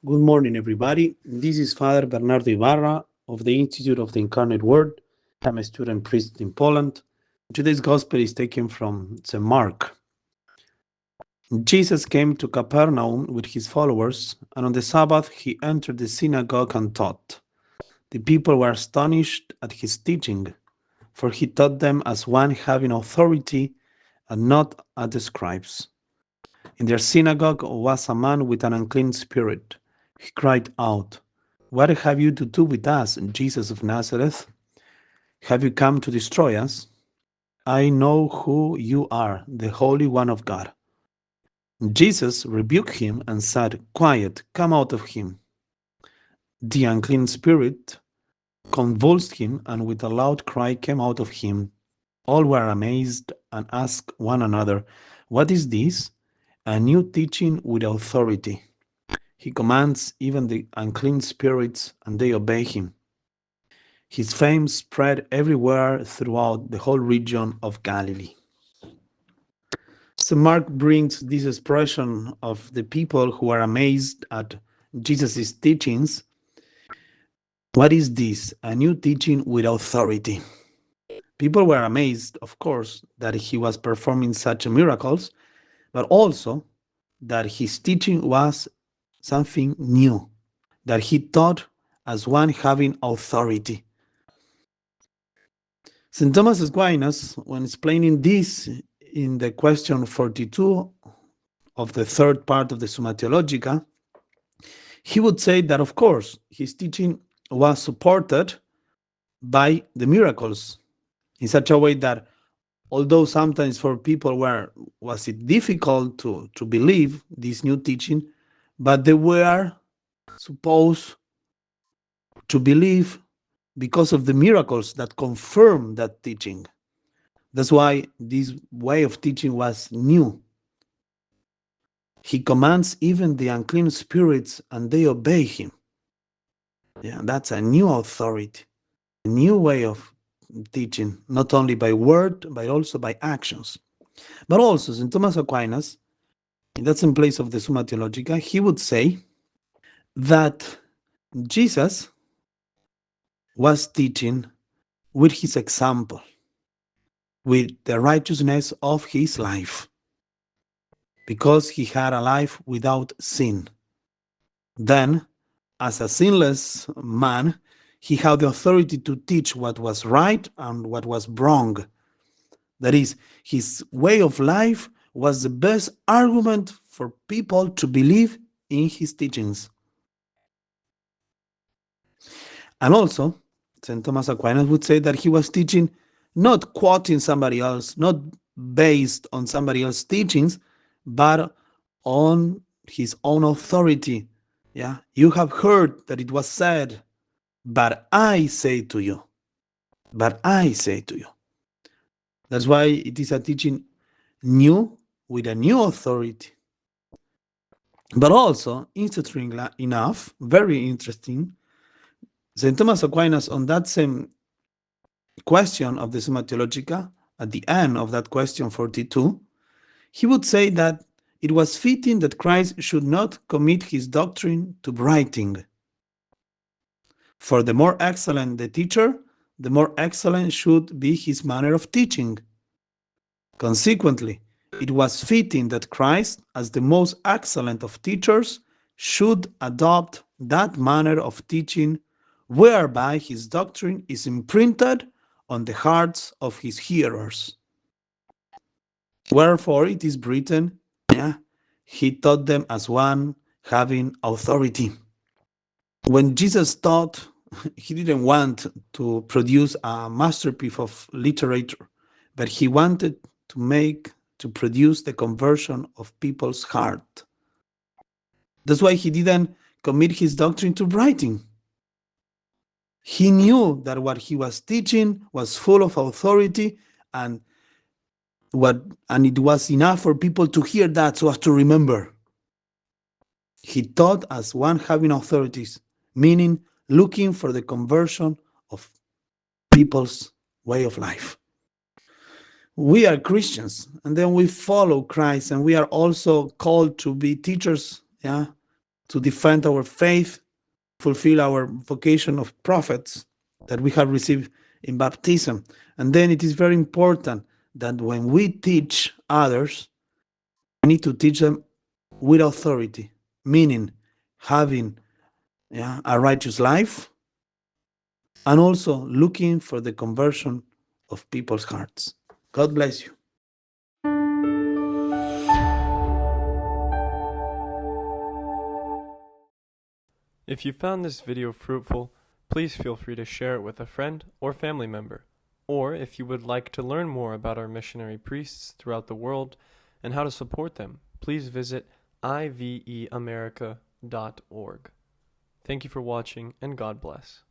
Good morning, everybody. This is Father Bernardo Ibarra of the Institute of the Incarnate Word. I'm a student priest in Poland. Today's gospel is taken from St. Mark. Jesus came to Capernaum with his followers, and on the Sabbath he entered the synagogue and taught. The people were astonished at his teaching, for he taught them as one having authority and not as the scribes. In their synagogue was a man with an unclean spirit. He cried out, "What have you to do with us, Jesus of Nazareth? Have you come to destroy us? I know who you are, the Holy One of God." Jesus rebuked him and said, "Quiet, come out of him." The unclean spirit convulsed him, and with a loud cry came out of him. All were amazed and asked one another, "What is this? A new teaching with authority. He commands even the unclean spirits, and they obey him." His fame spread everywhere throughout the whole region of Galilee. So Mark brings this expression of the people who are amazed at Jesus' teachings. What is this? A new teaching with authority. People were amazed, of course, that he was performing such miracles, but also that his teaching was something new, that he taught as one having authority. St. Thomas Aquinas, when explaining this in the question 42 of the third part of the Summa Theologica, he would say that, of course, his teaching was supported by the miracles in such a way that although sometimes for people was it difficult to believe this new teaching, but they were supposed to believe because of the miracles that confirm that teaching. That's why this way of teaching was new. He commands even the unclean spirits, and they obey him. Yeah, that's a new authority, a new way of teaching, not only by word, but also by actions. But also, St. Thomas Aquinas, that's in place of the Summa Theologica, he would say that Jesus was teaching with his example, with the righteousness of his life, because he had a life without sin. Then, as a sinless man, he had the authority to teach what was right and what was wrong. That is, his way of life was the best argument for people to believe in his teachings. And also, St. Thomas Aquinas would say that he was teaching not quoting somebody else, not based on somebody else's teachings, but on his own authority. Yeah, you have heard that it was said, but I say to you. But I say to you. That's why it is a teaching new with a new authority. But also, interestingly enough, very interesting, St. Thomas Aquinas, on that same question of the Summa Theologica, at the end of that question 42, he would say that it was fitting that Christ should not commit his doctrine to writing. For the more excellent the teacher, the more excellent should be his manner of teaching. Consequently, it was fitting that Christ, as the most excellent of teachers, should adopt that manner of teaching whereby his doctrine is imprinted on the hearts of his hearers. Wherefore it is written, he taught them as one having authority. When Jesus taught, he didn't want to produce a masterpiece of literature, but he wanted to produce the conversion of people's heart. That's why he didn't commit his doctrine to writing. He knew that what he was teaching was full of authority, and it was enough for people to hear that so as to remember. He taught as one having authorities, meaning looking for the conversion of people's way of life. We are Christians, and then we follow Christ, and we are also called to be teachers, to defend our faith, fulfill our vocation of prophets that we have received in baptism. And then it is very important that when we teach others, we need to teach them with authority, meaning having a righteous life and also looking for the conversion of people's hearts. God bless you. If you found this video fruitful, please feel free to share it with a friend or family member. Or if you would like to learn more about our missionary priests throughout the world and how to support them, please visit iveamerica.org. Thank you for watching, and God bless.